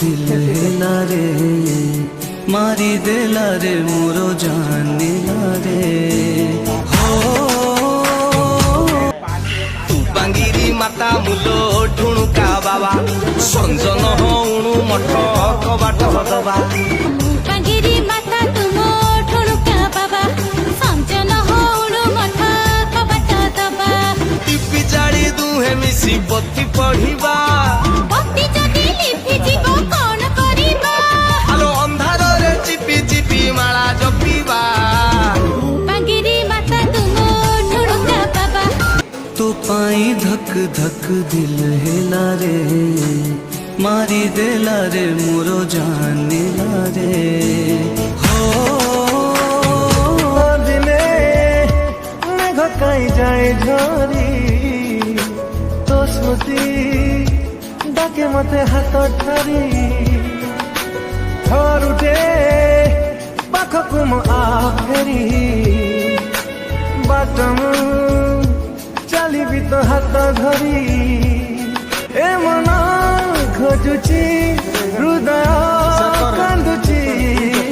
दिल हेला रे मारी देला रे मोरो जानिला रे हो तू बांगिरी माता मुलो ढुणुका बाबा संजन हणु मठ कबाट दबा बांगिरी माता तुमो ढुणुका बाबा संजन हणु मठ कबाट दबा टिपी जाड़ी दुहे मिसी बत्ती पढ़िबा बत्ती जदि लिभि जीव कोन करिबा आलो अंधार रे चिपी चिपी माला जपिबा बांगिरी माता तुमो ढुणुका बाबा तो पाई धक धक दिल हेला रे मारी देला रे मोरो जानिला रे हो दिने मेघ काई जाए झरी तो स्मृति डाके मते हाथ ठारी थर उठे पाखकु म आ फेरी बाटमु चलिबि तो हाथ धरी ए मन खोजुची हृदय